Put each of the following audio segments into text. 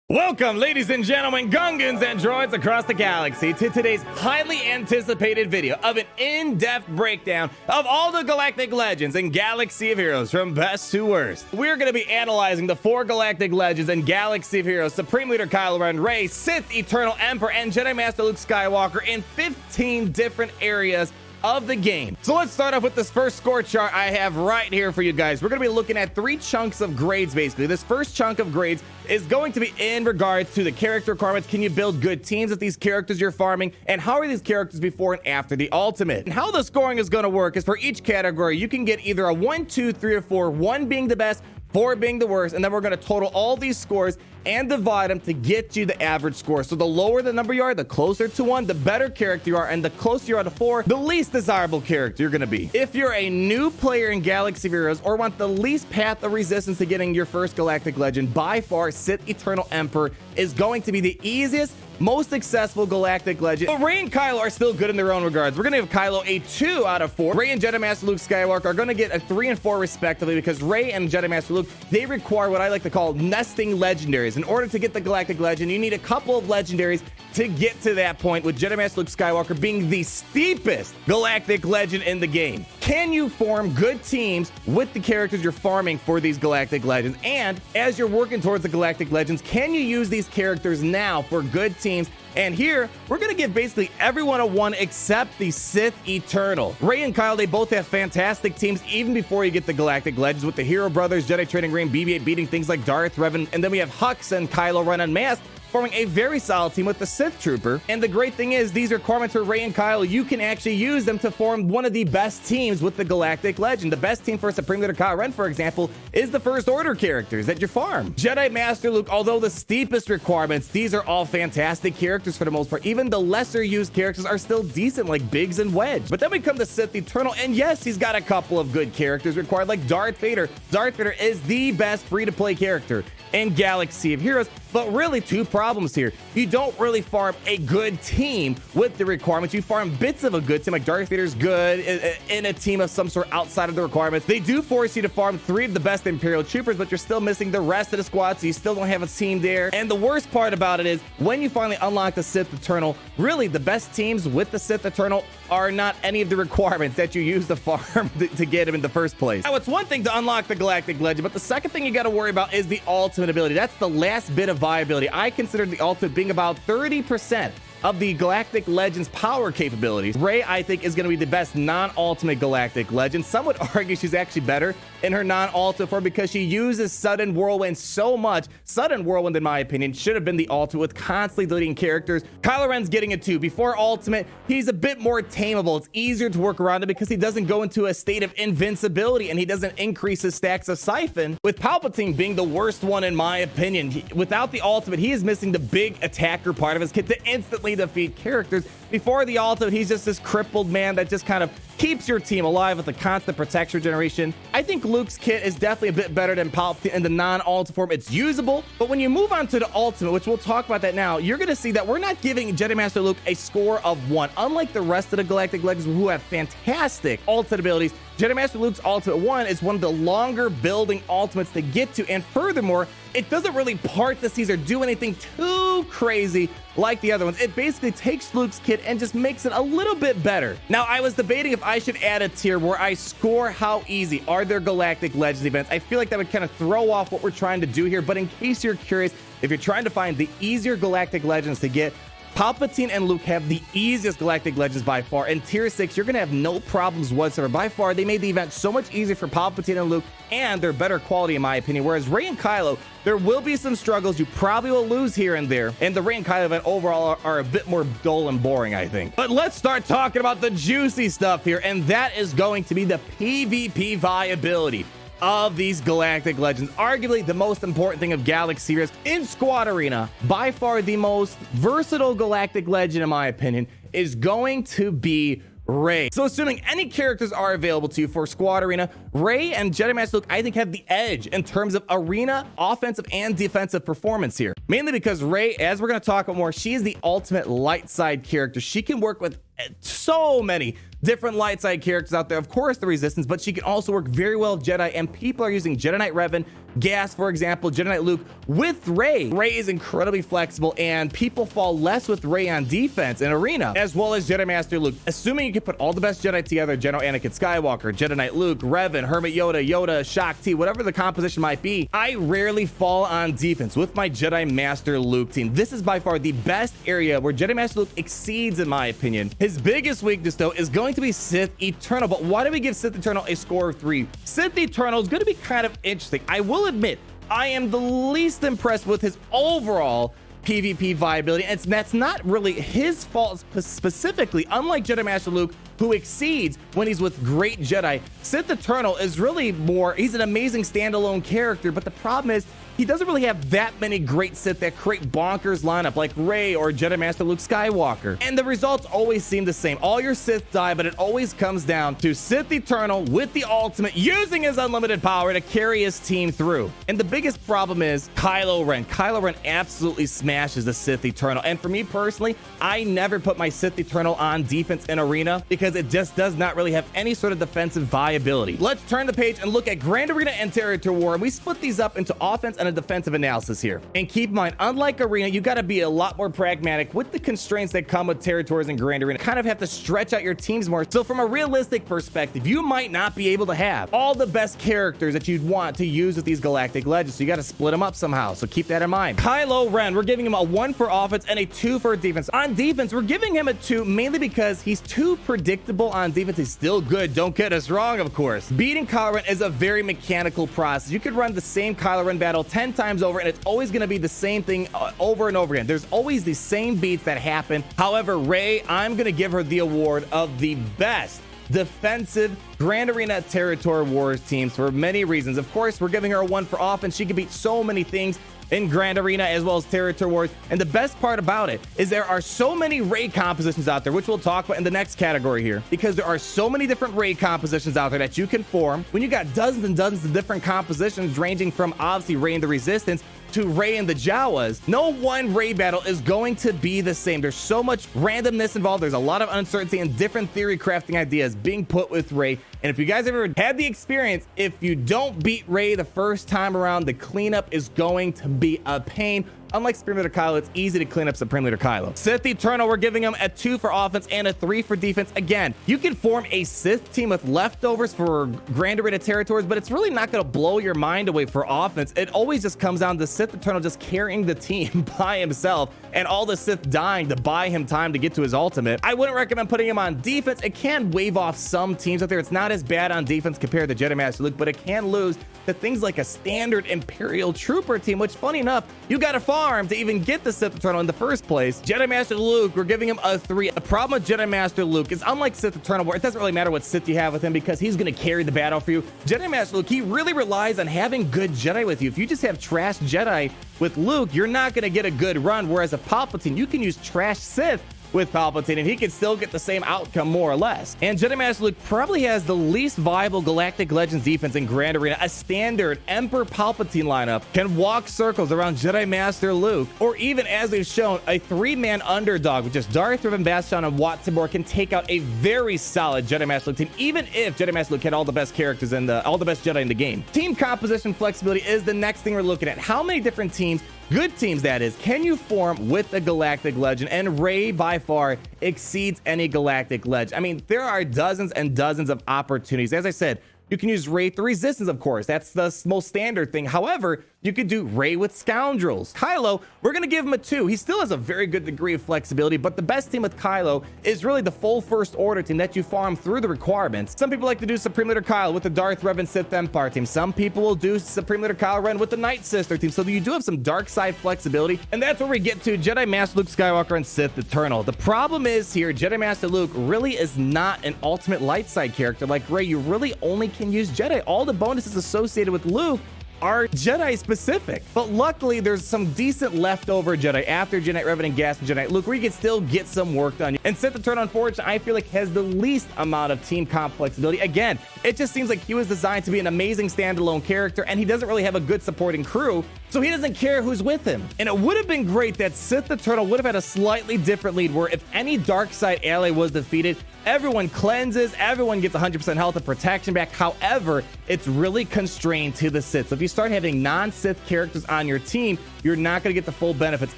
Welcome, ladies and gentlemen, Gungans and droids across the galaxy, to today's highly anticipated video of an in-depth breakdown of all the Galactic Legends and Galaxy of Heroes from best to worst. We're going to be analyzing the 4 Galactic Legends and Galaxy of Heroes, Supreme Leader Kylo Ren, Rey, Sith Eternal Emperor, and Jedi Master Luke Skywalker in 15 different areas of the game. So let's start off with this first score chart I have right here for you guys. We're going to be looking at 3 chunks of grades, basically. This first chunk of grades is going to be in regards to the character requirements. Can you build good teams with these characters you're farming? And how are these characters before and after the ultimate? And how the scoring is going to work is for each category, you can get either a 1, 2, 3, or 4, 1 being the best, 4 being the worst, and then we're going to total all these scores and divide them to get you the average score. So the lower the number you are, the closer to 1, the better character you are, and the closer you are to 4, the least desirable character you're going to be. If you're a new player in Galaxy of Heroes or want the least path of resistance to getting your first Galactic Legend, by far Sith Eternal Emperor is going to be the easiest, most successful Galactic Legend. But Rey and Kylo are still good in their own regards. We're going to give Kylo a 2 out of 4. Rey and Jedi Master Luke Skywalker are going to get a 3 and 4 respectively, because Rey and Jedi Master Luke, they require what I like to call nesting legendaries. In order to get the Galactic Legend, you need a couple of legendaries to get to that point, with Jedi Master Luke Skywalker being the steepest Galactic Legend in the game. Can you form good teams with the characters you're farming for these Galactic Legends? And as you're working towards the Galactic Legends, can you use these characters now for good teams? And here, we're going to give basically everyone a 1 except the Sith Eternal. Rey and Kyle, they both have fantastic teams even before you get the Galactic Legends, with the Hero Brothers, Jedi Training Green, BB-8 beating things like Darth Revan, and then we have Hux and Kylo Ren unmasked, forming a very solid team with the Sith Trooper. And the great thing is, these requirements for Rey and Kylo, you can actually use them to form one of the best teams with the Galactic Legend. The best team for Supreme Leader Kylo Ren, for example, is the First Order characters that you farm. Jedi Master Luke, although the steepest requirements, these are all fantastic characters for the most part. Even the lesser used characters are still decent, like Biggs and Wedge. But then we come to Sith Eternal, and yes, he's got a couple of good characters required, like Darth Vader. Darth Vader is the best free-to-play character in Galaxy of Heroes, but really 2 problems here. You don't really farm a good team with the requirements. You farm bits of a good team, like Darth Vader's good in a team of some sort outside of the requirements. They do force you to farm 3 of the best Imperial Troopers, but you're still missing the rest of the squad, so you still don't have a team there. And the worst part about it is, when you finally unlock the Sith Eternal, really the best teams with the Sith Eternal are not any of the requirements that you use to farm to get him in the first place. Now, it's one thing to unlock the Galactic Legend, but the second thing you got to worry about is the ultimate ability. That's the last bit of viability. I consider the ultimate being about 30% of the Galactic Legend's power capabilities. Rey, I think, is going to be the best non-ultimate Galactic Legend. Some would argue she's actually better in her non-ultimate form because she uses Sudden Whirlwind so much. Sudden Whirlwind, in my opinion, should have been the ultimate, with constantly deleting characters. Kylo Ren's getting it too. Before ultimate, he's a bit more tameable. It's easier to work around it because he doesn't go into a state of invincibility, and he doesn't increase his stacks of Siphon, with Palpatine being the worst one in my opinion. Without the ultimate, he is missing the big attacker part of his kit to instantly defeat characters. Before the ultimate, he's just this crippled man that just kind of keeps your team alive with a constant protection generation. I think Luke's kit is definitely a bit better than Palpatine in the non-ultimate form. It's usable, but when you move on to the ultimate, which we'll talk about that now, you're going to see that we're not giving Jedi Master Luke a score of 1. Unlike the rest of the Galactic Legends who have fantastic ultimate abilities, Jedi Master Luke's ultimate 1 is one of the longer building ultimates to get to, and furthermore, it doesn't really part the seas or do anything too crazy like the other ones. It basically takes Luke's kit and just makes it a little bit better. Now, I was debating if I should add a tier where I score how easy are their Galactic Legends events. I feel like that would kind of throw off what we're trying to do here, but in case you're curious, if you're trying to find the easier Galactic Legends to get, Palpatine and Luke have the easiest Galactic Legends by far. In Tier 6, you're going to have no problems whatsoever. By far, they made the event so much easier for Palpatine and Luke, and they're better quality in my opinion. Whereas Rey and Kylo, there will be some struggles. You probably will lose here and there. And the Rey and Kylo event overall are a bit more dull and boring, I think. But let's start talking about the juicy stuff here, and that is going to be the PvP viability of these Galactic Legends. Arguably the most important thing of Galaxy Heroes in Squad Arena, by far the most versatile Galactic Legend in my opinion, is going to be Rey. So assuming any characters are available to you for Squad Arena, Rey and Jedi Master Luke, I think, have the edge in terms of arena offensive and defensive performance here. Mainly because Rey, as we're going to talk about more, she is the ultimate light side character. She can work with so many different light side characters out there. Of course, the Resistance, but she can also work very well with Jedi, and people are using Jedi Knight Revan, Gas, for example, Jedi Knight Luke with Rey. Rey is incredibly flexible, and people fall less with Rey on defense in Arena, as well as Jedi Master Luke. Assuming you can put all the best Jedi together, General Anakin Skywalker, Jedi Knight Luke, Revan, Hermit Yoda, Yoda, Shaak Ti, whatever the composition might be, I rarely fall on defense with my Jedi Master Luke team. This is by far the best area where Jedi Master Luke exceeds, in my opinion. His biggest weakness, though, is going to be Sith Eternal. But why do we give Sith Eternal a score of 3? Sith Eternal is going to be kind of interesting. I will admit, I am the least impressed with his overall PvP viability, and that's not really his fault specifically. Unlike Jedi Master Luke, who exceeds when he's with great Jedi, Sith Eternal is really more, he's an amazing standalone character, but the problem is he doesn't really have that many great Sith that create bonkers lineup like Rey or Jedi Master Luke Skywalker. And the results always seem the same. All your Sith die, but it always comes down to Sith Eternal with the ultimate, using his unlimited power to carry his team through. And the biggest problem is Kylo Ren. Kylo Ren absolutely smashes the Sith Eternal. And for me personally, I never put my Sith Eternal on defense in Arena because it just does not really have any sort of defensive viability. Let's turn the page and look at Grand Arena and Territory War. And we split these up into offense and a defensive analysis here. And keep in mind, unlike Arena, you got to be a lot more pragmatic with the constraints that come with territories and Grand Arena. Kind of have to stretch out your teams more. So from a realistic perspective, you might not be able to have all the best characters that you'd want to use with these Galactic Legends. So you got to split them up somehow. So keep that in mind. Kylo Ren, we're giving him a 1 for offense and a 2 for defense. On defense, we're giving him a 2 mainly because he's too predictable on defense. He's still good. Don't get us wrong, of course. Beating Kylo Ren is a very mechanical process. You could run the same Kylo Ren battle 10 times over, and it's always going to be the same thing over and over again. There's always the same beats that happen. However, Rey, I'm going to give her the award of the best defensive Grand Arena Territory Wars teams for many reasons. Of course, we're giving her a 1 for offense. She can beat so many things in Grand Arena as well as Territory Wars. And the best part about it is there are so many Rey compositions out there, which we'll talk about in the next category here, because there are so many different Rey compositions out there that you can form. When you got dozens and dozens of different compositions ranging from obviously Rey and the Resistance to Rey and the Jawas, no one Rey battle is going to be the same. There's so much randomness involved. There's a lot of uncertainty and different theory crafting ideas being put with Rey. And if you guys ever had the experience, if you don't beat Rey the first time around, the cleanup is going to be a pain. Unlike Supreme Leader Kylo, it's easy to clean up Supreme Leader Kylo. Sith Eternal, we're giving him a 2 for offense and a 3 for defense. Again, you can form a Sith team with leftovers for Grand Arena territories, but it's really not going to blow your mind away for offense. It always just comes down to Sith Eternal just carrying the team by himself and all the Sith dying to buy him time to get to his ultimate. I wouldn't recommend putting him on defense. It can wave off some teams out there. It's not as bad on defense compared to Jedi Master Luke, but it can lose to things like a standard Imperial Trooper team, which, funny enough, you got to farm to even get the Sith Eternal in the first place. Jedi Master Luke, we're giving him a 3. The problem with Jedi Master Luke is, unlike Sith Eternal, where it doesn't really matter what Sith you have with him because he's going to carry the battle for you, Jedi Master Luke, he really relies on having good Jedi with you. If you just have trash Jedi with Luke, you're not going to get a good run, whereas a Palpatine, you can use trash Sith with Palpatine, and he can still get the same outcome more or less. And Jedi Master Luke probably has the least viable Galactic Legends defense in Grand Arena. A standard Emperor Palpatine lineup can walk circles around Jedi Master Luke, or even, as we've shown, a 3-man underdog with just Darth Revan, Bastion, and Wat Tambor can take out a very solid Jedi Master Luke team, even if Jedi Master Luke had all the best characters and all the best Jedi in the game. Team composition flexibility is the next thing we're looking at. How many different teams, good teams that is, can you form with a Galactic Legend? And Rey by far exceeds any Galactic Legend. I mean, there are dozens and dozens of opportunities. As I said, you can use Rey with the Resistance, of course. That's the most standard thing. However, you could do Rey with Scoundrels. Kylo, we're going to give him a 2. He still has a very good degree of flexibility, but the best team with Kylo is really the full First Order team that you farm through the requirements. Some people like to do Supreme Leader Kylo with the Darth Revan Sith Empire team. Some people will do Supreme Leader Kylo Ren with the Night Sister team, so you do have some dark side flexibility, and that's where we get to Jedi Master Luke Skywalker and Sith Eternal. The problem is here, Jedi Master Luke really is not an ultimate light side character like Rey. You really only can use Jedi. All the bonuses associated with Luke are Jedi specific, but luckily there's some decent leftover Jedi after Jedi Knight Revan and Gas and Jedi Knight Luke where you can still get some work done. And Sith Eternal, unfortunately, I feel like has the least amount of team comp flexibility. Again, it just seems like he was designed to be an amazing standalone character, and he doesn't really have a good supporting crew so he doesn't care who's with him. And it would have been great that Sith the Turtle would have had a slightly different lead, where if any dark side ally was defeated, everyone cleanses, everyone gets 100% health and protection back. However, it's really constrained to the Sith. So if you start having non-Sith characters on your team, you're not going to get the full benefits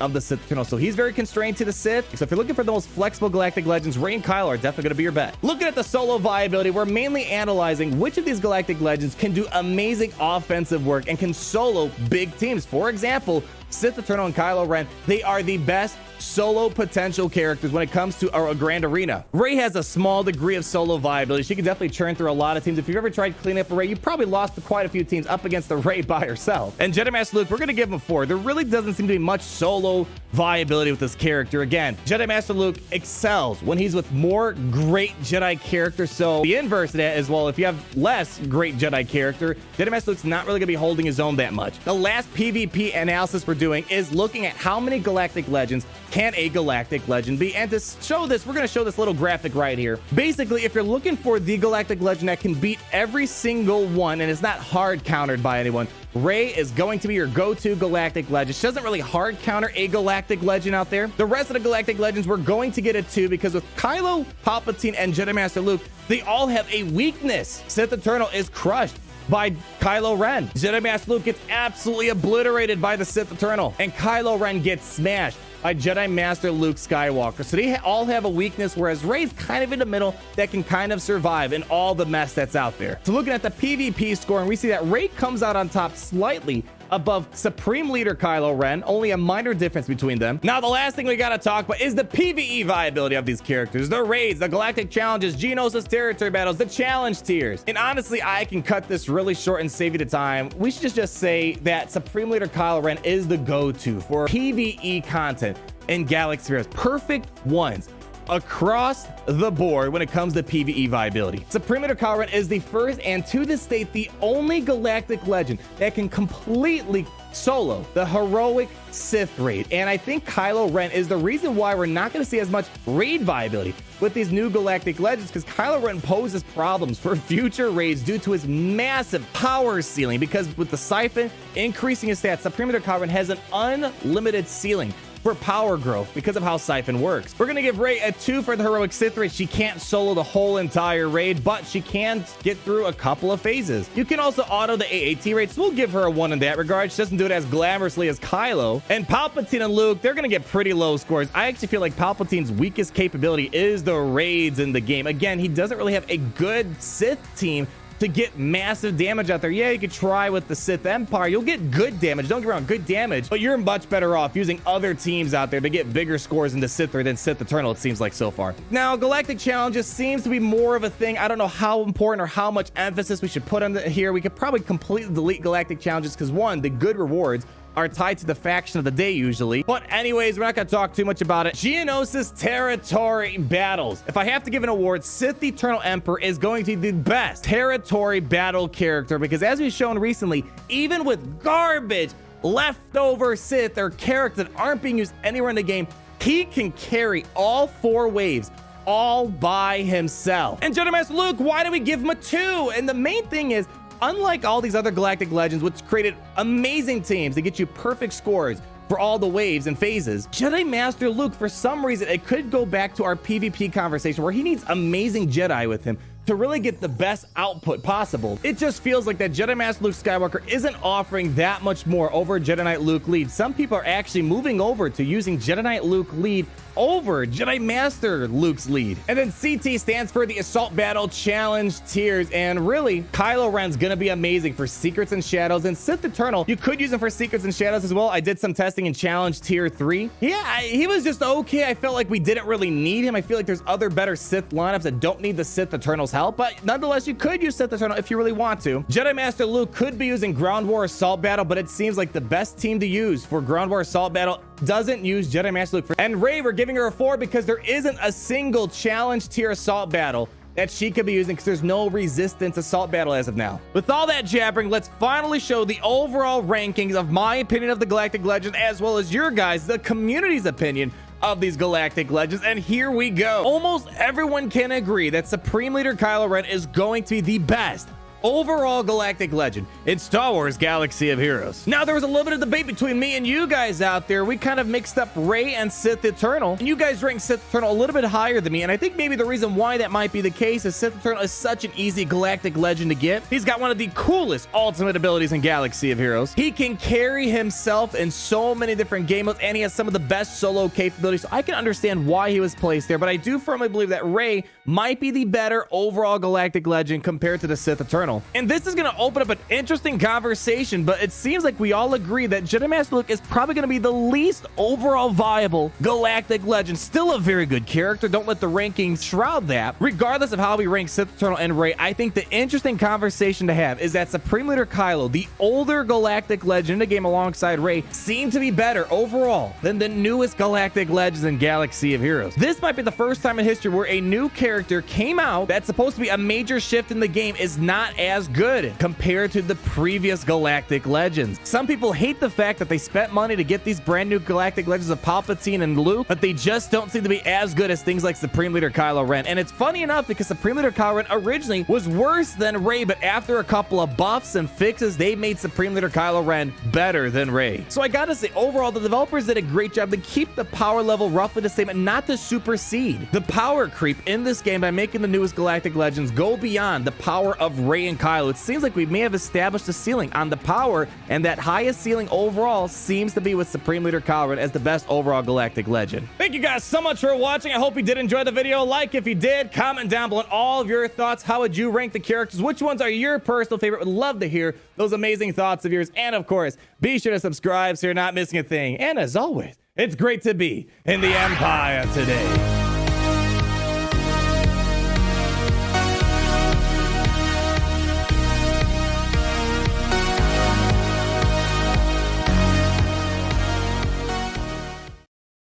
of the Sith Eternal. So he's very constrained to the Sith. So if you're looking for the most flexible Galactic Legends, Rey and Kylo are definitely going to be your bet. Looking at the solo viability, we're mainly analyzing which of these Galactic Legends can do amazing offensive work and can solo big teams. For example, Sith Eternal and Kylo Ren, they are the best solo potential characters when it comes to a grand arena. Rey has a small degree of solo viability. She can definitely churn through a lot of teams. If you've ever tried cleaning up a Rey, you probably lost to quite a few teams up against the Rey by herself. And Jedi Master Luke, we're going to give him a 4. There really doesn't seem to be much solo viability with this character. Again, Jedi Master Luke excels when he's with more great Jedi characters. So the inverse of that as well, if you have less great Jedi character, Jedi Master Luke's not really going to be holding his own that much. The last PvP analysis we're doing is looking at how many Galactic Legends can a Galactic Legend be. And to show this, we're going to show this little graphic right here. Basically, if you're looking for the Galactic Legend that can beat every single one and is not hard countered by anyone, Rey is going to be your go-to Galactic Legend. She doesn't really hard counter a Galactic Legend out there. The rest of the Galactic Legends, we're going to get it too, because with Kylo, Palpatine, and Jedi Master Luke, they all have a weakness. Sith Eternal is crushed by Kylo Ren. Jedi Master Luke gets absolutely obliterated by the Sith Eternal, and Kylo Ren gets smashed by Jedi Master Luke Skywalker. So they all have a weakness, whereas Rey's kind of in the middle that can kind of survive in all the mess that's out there. So looking at the PvP score, and we see that Rey comes out on top slightly above Supreme Leader Kylo Ren, only a minor difference between them. Now, the last thing we gotta talk about is the PvE viability of these characters. The raids, the Galactic Challenges, Geonosis territory battles, the challenge tiers. And honestly, I can cut this really short and save you the time. We should just say that Supreme Leader Kylo Ren is the go-to for PvE content in Galaxy Heroes. Perfect ones across the board when it comes to PvE viability. Supreme Leader Kylo Ren is the first, and to this date, the only Galactic Legend that can completely solo the heroic Sith raid. And I think Kylo Ren is the reason why we're not going to see as much raid viability with these new Galactic Legends, because Kylo Ren poses problems for future raids due to his massive power ceiling. Because with the Siphon increasing his stats, Supreme Leader Kylo Ren has an unlimited ceiling for power growth because of how Siphon works. We're going to give Rey a 2 for the heroic Sith raid. She can't solo the whole entire raid, but she can get through a couple of phases. You can also auto the AAT raid, so we'll give her a 1 in that regard. She doesn't do it as glamorously as Kylo. And Palpatine and Luke, they're going to get pretty low scores. I actually feel like Palpatine's weakest capability is the raids in the game. Again, he doesn't really have a good Sith team to get massive damage out there. Yeah, you could try with the Sith Empire. You'll get good damage. Don't get me wrong, good damage. But you're much better off using other teams out there to get bigger scores into Sith than Sith Eternal, it seems like so far. Now, Galactic Challenges seems to be more of a thing. I don't know how important or how much emphasis we should put on here. We could probably completely delete Galactic Challenges because, one, the good rewards are tied to the faction of the day usually. But anyways, we're not going to talk too much about it. Geonosis territory battles. If I have to give an award, Sith Eternal Emperor is going to be the best territory battle character, because as we've shown recently, even with garbage leftover Sith or characters that aren't being used anywhere in the game, he can carry all 4 waves all by himself. And Jedi Master Luke, why do we give him a 2? And the main thing is, unlike all these other Galactic Legends, which created amazing teams to get you perfect scores for all the waves and phases, Jedi Master Luke, for some reason, it could go back to our PvP conversation where he needs amazing Jedi with him to really get the best output possible. It just feels like that Jedi Master Luke Skywalker isn't offering that much more over Jedi Knight Luke Lead. Some people are actually moving over to using Jedi Knight Luke Lead over Jedi Master Luke's lead. And then CT stands for the Assault Battle Challenge tiers. And really, Kylo Ren's gonna be amazing for Secrets and Shadows. And Sith Eternal, you could use him for Secrets and Shadows as well. I did some testing in Challenge Tier 3. Yeah, he was just okay. I felt like we didn't really need him. I feel like there's other better Sith lineups that don't need the Sith Eternal's help. But nonetheless, you could use Sith Eternal if you really want to. Jedi Master Luke could be using Ground War Assault Battle, but it seems like the best team to use for Ground War Assault Battle doesn't use Jedi Master Luke. And Rey, we're giving her a 4 because there isn't a single Challenge Tier Assault Battle that she could be using, because there's no Resistance Assault Battle as of now. With all that jabbering, let's finally show the overall rankings of my opinion of the Galactic Legend, as well as your guys, the community's opinion of these Galactic Legends. And here we go. Almost everyone can agree that Supreme Leader Kylo Ren is going to be the best overall Galactic Legend in Star Wars Galaxy of Heroes. Now, there was a little bit of debate between me and you guys out there. We kind of mixed up Rey and Sith Eternal, and you guys ranked Sith Eternal a little bit higher than me, and I think maybe the reason why that might be the case is Sith Eternal is such an easy Galactic Legend to get. He's got one of the coolest ultimate abilities in Galaxy of Heroes. He can carry himself in so many different game modes, and he has some of the best solo capabilities, so I can understand why he was placed there, but I do firmly believe that Rey might be the better overall Galactic Legend compared to the Sith Eternal. And this is going to open up an interesting conversation, but it seems like we all agree that Jedi Master Luke is probably going to be the least overall viable Galactic Legend. Still a very good character. Don't let the rankings shroud that. Regardless of how we rank Sith Eternal and Rey, I think the interesting conversation to have is that Supreme Leader Kylo, the older Galactic Legend in the game alongside Rey, seem to be better overall than the newest Galactic Legends in Galaxy of Heroes. This might be the first time in history where a new character came out that's supposed to be a major shift in the game is not as good compared to the previous Galactic Legends. Some people hate the fact that they spent money to get these brand new Galactic Legends of Palpatine and Luke, but they just don't seem to be as good as things like Supreme Leader Kylo Ren. And it's funny enough because Supreme Leader Kylo Ren originally was worse than Rey, but after a couple of buffs and fixes, they made Supreme Leader Kylo Ren better than Rey. So I gotta say, overall, the developers did a great job to keep the power level roughly the same and not to supersede the power creep in this game by making the newest Galactic Legends go beyond the power of Rey and Kylo. It seems like we may have established a ceiling on the power, and that highest ceiling overall seems to be with Supreme Leader Kylo Ren as the best overall Galactic Legend. Thank you guys so much for watching. I hope you did enjoy the video. Like if you did, comment down below all of your thoughts. How would you rank the characters? Which ones are your personal favorite? Would love to hear those amazing thoughts of yours. And of course, be sure to subscribe so you're not missing a thing. And as always, it's great to be in the Empire today.